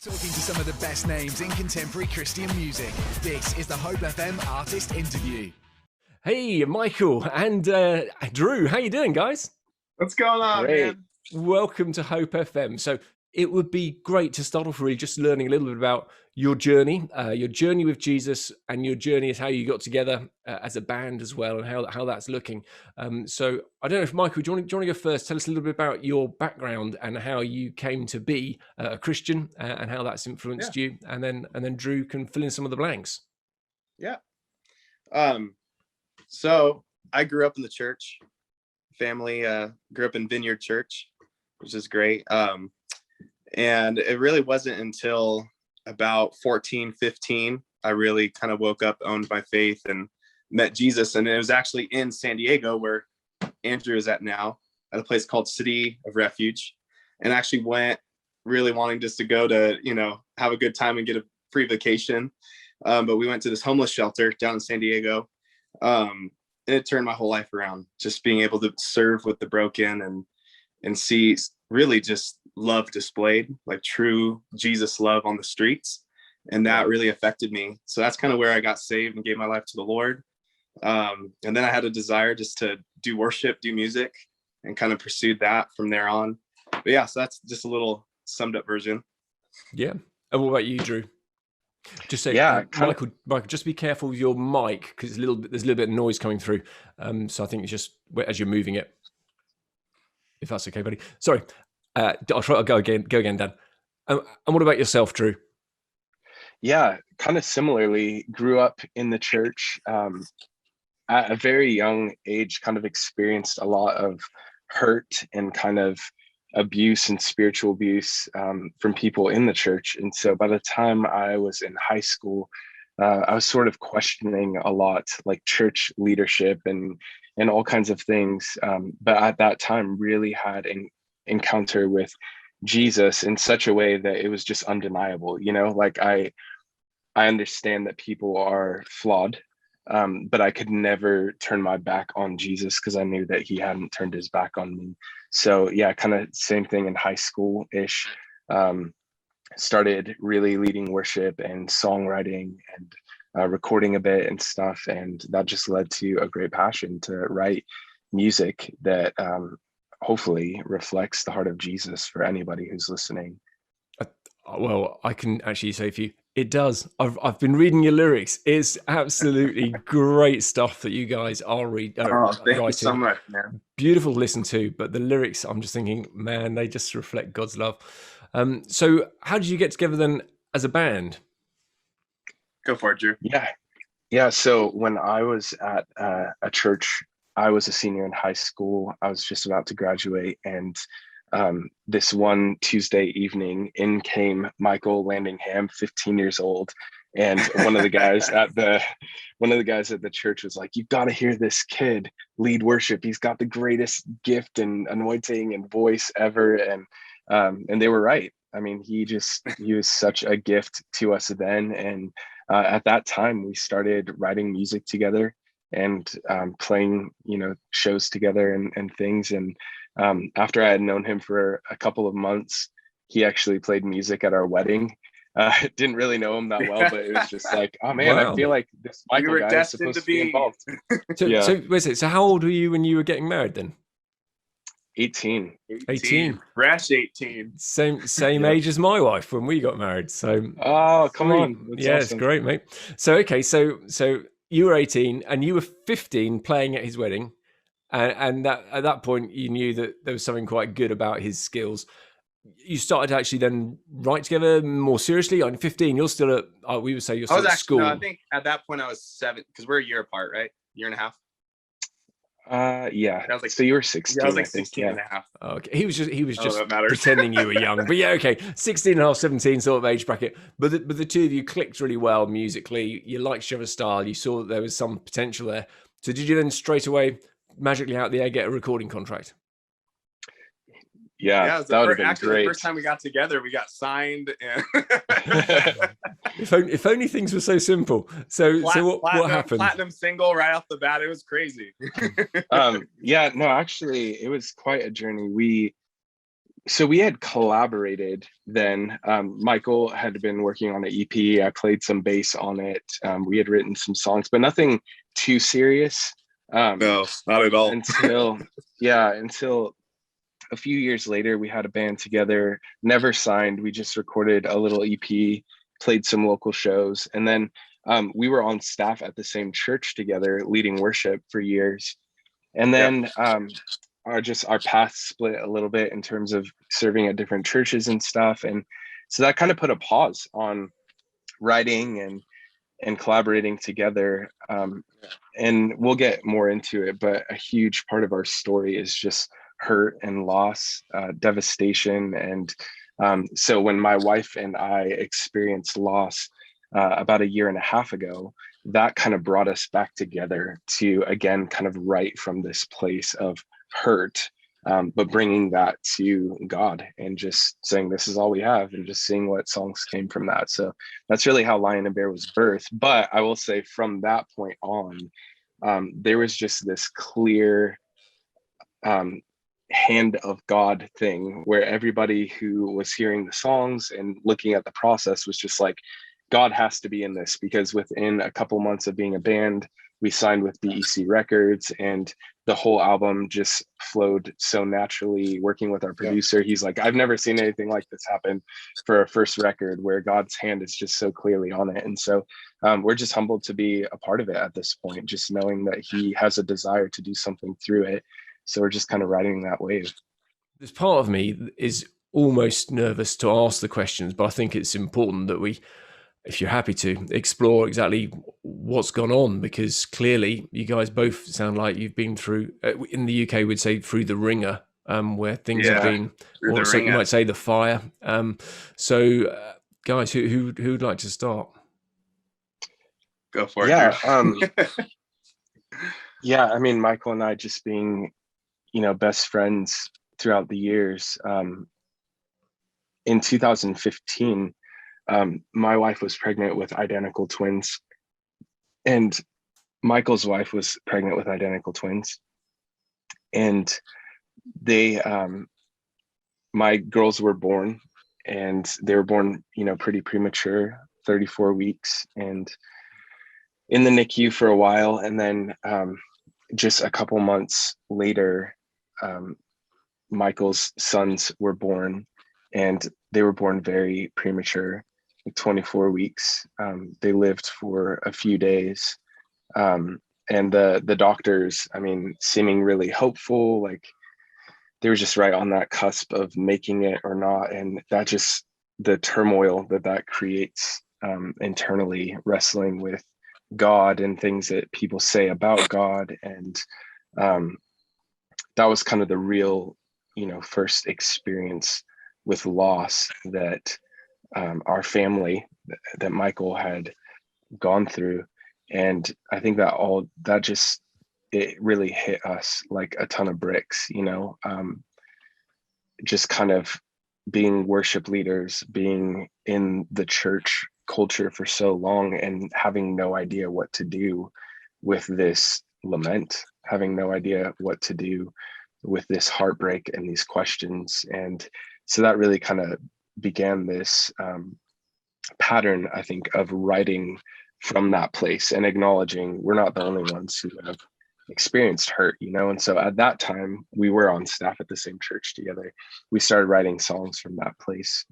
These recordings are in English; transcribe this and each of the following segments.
Talking to some of the best names in contemporary Christian music. This is the Hope FM Artist Interview. Hey, Michael and Drew, how you doing, guys? What's going on, man? Welcome to Hope FM. So it would be great to start off really just learning a little bit about your journey with Jesus, and your journey is how you got together as a band as well, and how that's looking. So I don't know if Michael, do you want to go first? Tell us a little bit about your background and how you came to be a Christian and how that's influenced you, and then Drew can fill in some of the blanks. Yeah. So I grew up in the church family, grew up in Vineyard Church, which is great. And it really wasn't until about 14, 15, I really kind of woke up, owned my faith, and met Jesus. And it was actually in San Diego, where Andrew is at now, at a place called City of Refuge. And actually went really wanting just to go to, have a good time and get a free vacation. But we went to this homeless shelter down in San Diego. And it turned my whole life around, just being able to serve with the broken and see really just love displayed, like true Jesus love on the streets. And that really affected me. So that's kind of where I got saved and gave my life to the Lord. And then I had a desire just to do worship, do music, and kind of pursued that from there on. But yeah, so that's just a little summed up version. Yeah. And what about you, Drew? Just say, Michael, just be careful with your mic, because there's a little bit of noise coming through. So I think it's just as you're moving it, if that's okay, buddy. Sorry, I'll go again, Dan. And what about yourself, Drew? Yeah, kind of similarly, grew up in the church. At a very young age, kind of experienced a lot of hurt and kind of abuse and spiritual abuse from people in the church. And so by the time I was in high school, I was sort of questioning a lot, like church leadership and all kinds of things. But at that time, really had an encounter with Jesus in such a way that it was just undeniable. Like I understand that people are flawed, but I could never turn my back on Jesus because I knew that he hadn't turned his back on me. So yeah, kind of same thing in high school-ish. Started really leading worship and songwriting and recording a bit and stuff. And that just led to a great passion to write music that hopefully reflects the heart of Jesus for anybody who's listening. Well, I can actually say for you, it does. I've been reading your lyrics. It's absolutely great stuff that you guys are writing. Thank you so much, man. Beautiful to listen to, but the lyrics, I'm just thinking, man, they just reflect God's love. So how did you get together then as a band? Go for it, Drew. Yeah. So when I was at a church, I was a senior in high school. I was just about to graduate, and this one Tuesday evening, in came Michael Landingham, 15 years old, and one of the guys at the church was like, "You've got to hear this kid lead worship. He's got the greatest gift and anointing and voice ever." And they were right. I mean, he was such a gift to us then. And at that time, we started writing music together and playing, shows together and things. And after I had known him for a couple of months, he actually played music at our wedding. Didn't really know him that well, but it was just like, oh man, wow. I feel like this Michael guy is supposed to be involved. So how old were you when you were getting married then? 18. Fresh 18. Same age as my wife when we got married. So come on. That's awesome. It's great, mate. So okay, so you were 18 and you were 15 playing at his wedding, and that at that point you knew that there was something quite good about his skills. You started to actually then write together more seriously. On 15, you're still at we would say you're still at school. No, I think at that point I was 7, because we're a year apart, right? Year and a half. Yeah. So you were 16. Yeah, I was like 16 and a half. Okay. He was just pretending you were young. But yeah, okay. 16 and a half, 17 sort of age bracket. But the two of you clicked really well musically. You liked each other's style. You saw that there was some potential there. So did you then straight away magically out the air get a recording contract? Yeah, that would have been great. The first time we got together, we got signed. And if only things were so simple. So what happened? Platinum single right off the bat. It was crazy. Yeah, no, actually, it was quite a journey. So we had collaborated then. Michael had been working on an EP. I played some bass on it. We had written some songs, but nothing too serious. No, not at all. Until a few years later, we had a band together, never signed. We just recorded a little EP, played some local shows. And then we were on staff at the same church together, leading worship for years. And then our paths split a little bit in terms of serving at different churches and stuff. And so that kind of put a pause on writing and collaborating together. And we'll get more into it, but a huge part of our story is just hurt and loss, devastation. And so when my wife and I experienced loss about 1.5 years ago, that kind of brought us back together to, again, kind of write from this place of hurt, but bringing that to God and just saying, this is all we have, and just seeing what songs came from that. So that's really how Lion and Bear was birthed. But I will say from that point on, there was just this clear hand of God thing where everybody who was hearing the songs and looking at the process was just like, God has to be in this, because within a couple months of being a band, we signed with BEC Records, and the whole album just flowed so naturally. Working with our producer, he's like, I've never seen anything like this happen for a first record, where God's hand is just so clearly on it. And so we're just humbled to be a part of it at this point, just knowing that he has a desire to do something through it. So we're just kind of riding that wave. There's part of me is almost nervous to ask the questions, but I think it's important that we, if you're happy to, explore exactly what's gone on, because clearly you guys both sound like you've been through, in the UK we'd say through the ringer, where things have been, or so you might say the fire. Guys, who'd like to start? Go for it. Yeah, I mean, Michael and I just being, best friends throughout the years. In 2015, my wife was pregnant with identical twins, and Michael's wife was pregnant with identical twins. And they, my girls were born, and they were born, pretty premature, 34 weeks, and in the NICU for a while. And then just a couple months later, Michael's sons were born, and they were born very premature, like 24 weeks. They lived for a few days. And the doctors, seeming really hopeful, like they were just right on that cusp of making it or not. And that just, the turmoil that creates internally, wrestling with God and things that people say about God. And that was kind of the real, first experience with loss that our family, that Michael had gone through. And I think that it really hit us like a ton of bricks, just kind of being worship leaders, being in the church culture for so long, and having no idea what to do with this lament, having no idea what to do with this heartbreak and these questions. And so that really kind of began this pattern, I think, of writing from that place and acknowledging we're not the only ones who have experienced hurt, And so at that time, we were on staff at the same church together. We started writing songs from that place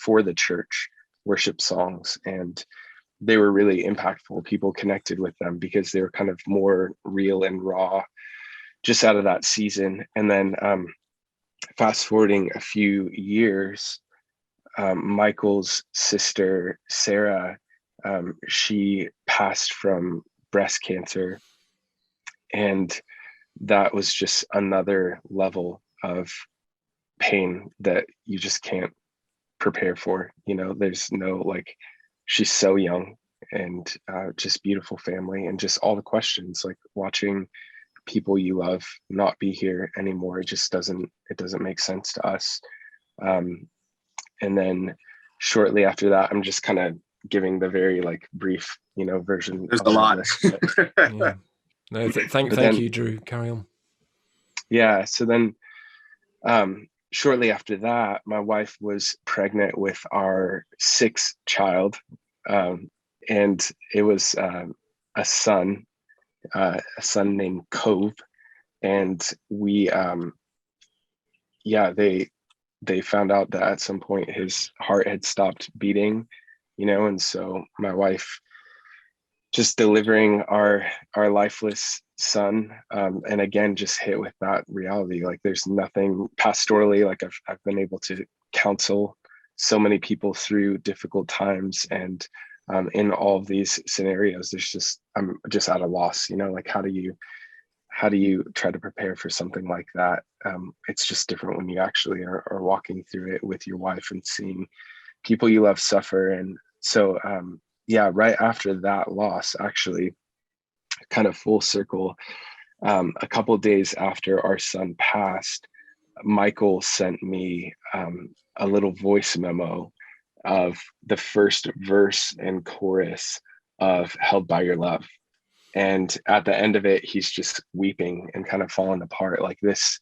for the church, worship songs, and they were really impactful. People connected with them because they were kind of more real and raw, just out of that season. And then fast forwarding a few years, Michael's sister, Sarah, she passed from breast cancer. And that was just another level of pain that you just can't prepare for. There's no, she's so young, and just beautiful family, and just all the questions, like watching people you love not be here anymore. It just doesn't make sense to us. And then shortly after that, I'm just kind of giving the very brief, version. There's a lot. Yeah. No, thank you, Drew. Carry on. Yeah. So then shortly after that, my wife was pregnant with our sixth child, and it was a son, named Cove, and we, they found out that at some point his heart had stopped beating, and so my wife just delivering our lifeless son, and again just hit with that reality. Like, there's nothing pastorally, like I've been able to counsel so many people through difficult times, and in all of these scenarios, I'm just at a loss, like how do you try to prepare for something like that? It's just different when you actually are walking through it with your wife and seeing people you love suffer. And so right after that loss, actually, kind of full circle, a couple of days after our son passed, Michael sent me a little voice memo of the first verse and chorus of Held by Your Love. And at the end of it, he's just weeping and kind of falling apart. Like, this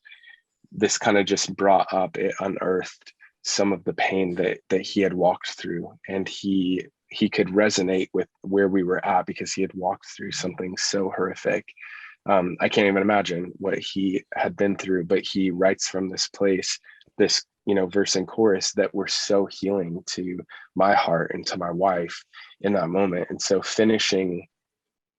kind of just brought up, it unearthed some of the pain that he had walked through, and he could resonate with where we were at because he had walked through something so horrific. I can't even imagine what he had been through, but he writes from this place, this verse and chorus that were so healing to my heart and to my wife in that moment. And so finishing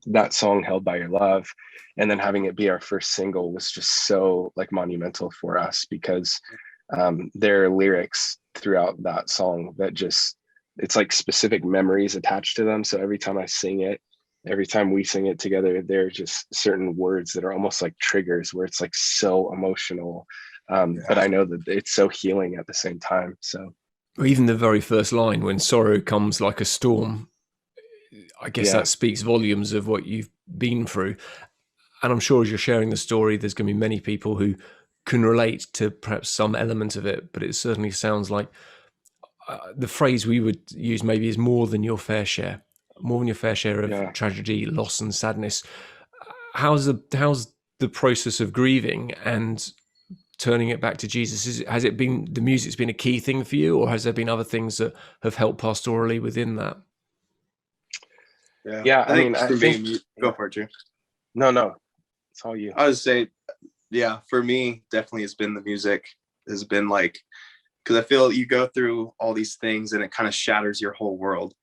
that song, Held by Your Love, and then having it be our first single was just so like monumental for us, because there are lyrics throughout that song that just, it's like specific memories attached to them. So every time I sing it, every time we sing it together, there are just certain words that are almost like triggers where it's like so emotional. But I know that it's so healing at the same time. So even the very first line, when sorrow comes like a storm, I guess that speaks volumes of what you've been through. And I'm sure as you're sharing the story, there's going to be many people who can relate to perhaps some element of it, but it certainly sounds like the phrase we would use maybe is more than your fair share of tragedy, loss, and sadness. How's the process of grieving and turning it back to Jesus? Has it been, the music's been a key thing for you, or has there been other things that have helped pastorally within that? I think go for it, Drew. No, it's all you. I would say, for me, definitely it's been the music. Has been like, because I feel you go through all these things and it kind of shatters your whole world,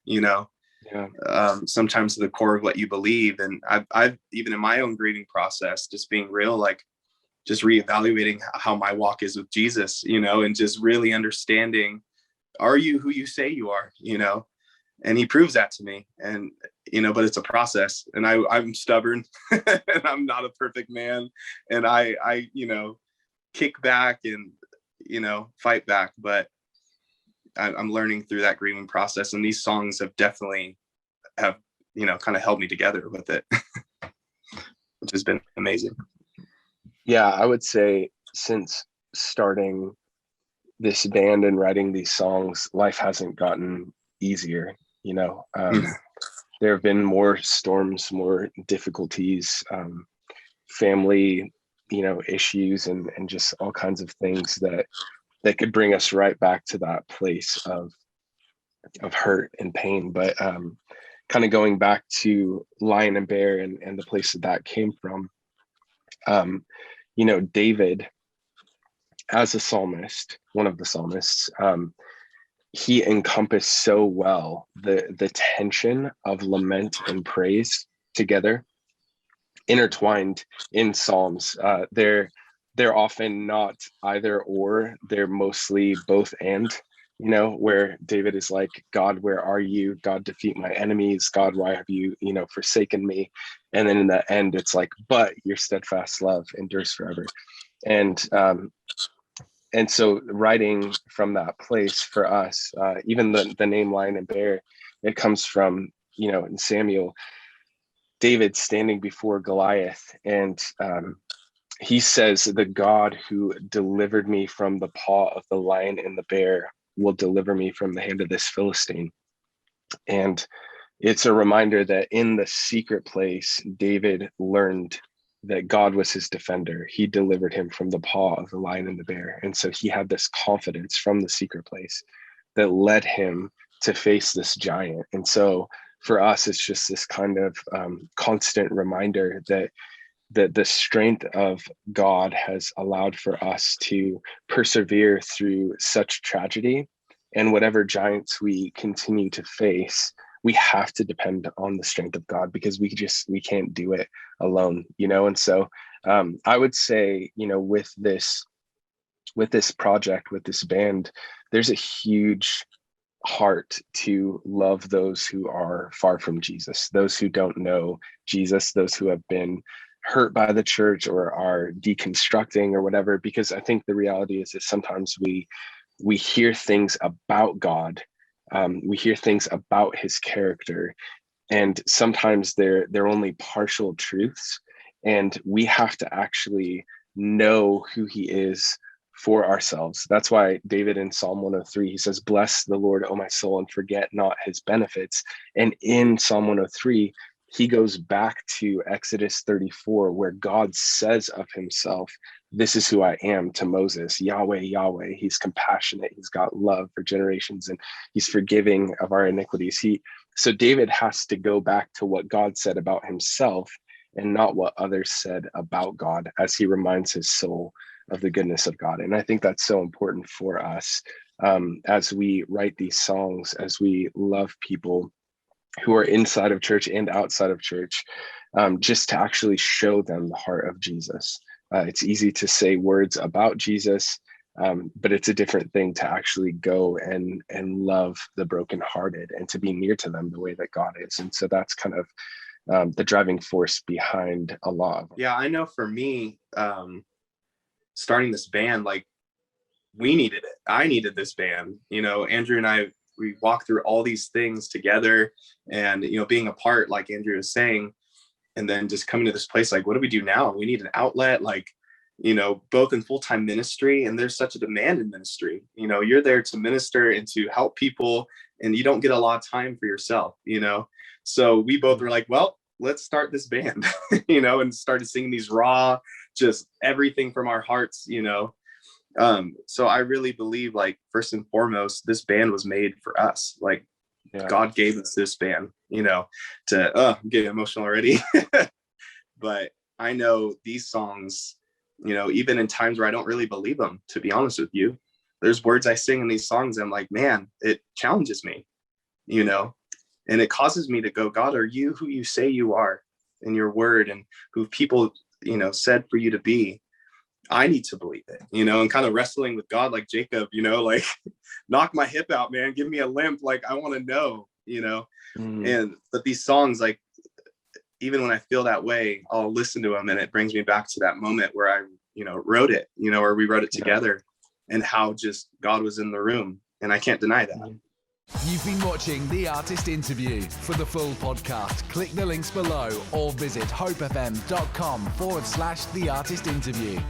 sometimes to the core of what you believe. And I've even in my own grieving process, just being real, like just reevaluating how my walk is with Jesus, and just really understanding, are you who you say you are, and he proves that to me. And, but it's a process, and I'm stubborn and I'm not a perfect man. And I kick back and, fight back, but I'm learning through that grieving process. And these songs have definitely kind of held me together with it, which has been amazing. Yeah, I would say since starting this band and writing these songs, life hasn't gotten easier. There have been more storms, more difficulties, family, issues, and just all kinds of things that could bring us right back to that place of hurt and pain. But kind of going back to Lion and Bear and the place that came from, David, as a psalmist, one of the psalmists, he encompassed so well the tension of lament and praise together, intertwined in Psalms. They're often not either or, they're mostly both and, where David is like, God, where are you? God, defeat my enemies. God, why have you, forsaken me? And then in the end, it's like, but your steadfast love endures forever. And so writing from that place for us, even the name Lion and Bear, it comes from, in Samuel, David standing before Goliath, and he says, the God who delivered me from the paw of the lion and the bear will deliver me from the hand of this Philistine. And it's a reminder that in the secret place, David learned that God was his defender. He delivered him from the paw of the lion and the bear. And so he had this confidence from the secret place that led him to face this giant. And so for us, it's just this kind of constant reminder that the strength of God has allowed for us to persevere through such tragedy. And whatever giants we continue to face, we have to depend on the strength of God, because we can't do it alone, And so I would say, with this project, with this band, there's a huge heart to love those who are far from Jesus, those who don't know Jesus, those who have been hurt by the church or are deconstructing or whatever. Because I think the reality is that sometimes we hear things about God, we hear things about his character, and sometimes they're only partial truths, and we have to actually know who he is for ourselves. That's why David in Psalm 103, he says, "Bless the Lord, O my soul, and forget not his benefits." And in Psalm 103, he goes back to Exodus 34, where God says of himself, "This is who I am," to Moses, Yahweh, Yahweh. He's compassionate. He's got love for generations, and he's forgiving of our iniquities. So David has to go back to what God said about himself and not what others said about God, as he reminds his soul of the goodness of God. And I think that's so important for us as we write these songs, as we love people who are inside of church and outside of church, just to actually show them the heart of Jesus. It's easy to say words about Jesus, but it's a different thing to actually go and love the brokenhearted and to be near to them the way that God is. And so that's kind of the driving force behind a lot of. Yeah, I know for me, starting this band, like, we needed it. I needed this band. Andrew and I, we walked through all these things together, and being apart, like Andrew was saying, and then just coming to this place, like, what do we do now? We need an outlet, like, both in full-time ministry, and there's such a demand in ministry. You're there to minister and to help people, and you don't get a lot of time for yourself. So we both were like, well, let's start this band, and started singing these raw, just everything from our hearts. So I really believe, like, first and foremost, this band was made for us. Like, God gave us this band, to I'm getting emotional already. But I know these songs, even in times where I don't really believe them, to be honest with you, there's words I sing in these songs, and I'm like, man, it challenges me, and it causes me to go, God, are you who you say you are in your word, and who people, said for you to be? I need to believe it, and kind of wrestling with God, like Jacob, like, knock my hip out, man, give me a limp. Like, I want to know, but these songs, like, even when I feel that way, I'll listen to them, and it brings me back to that moment where I, wrote it, or we wrote it together, and how just God was in the room. And I can't deny that. You've been watching The Artist Interview. For the full podcast, click the links below or visit hopefm.com/The Artist Interview.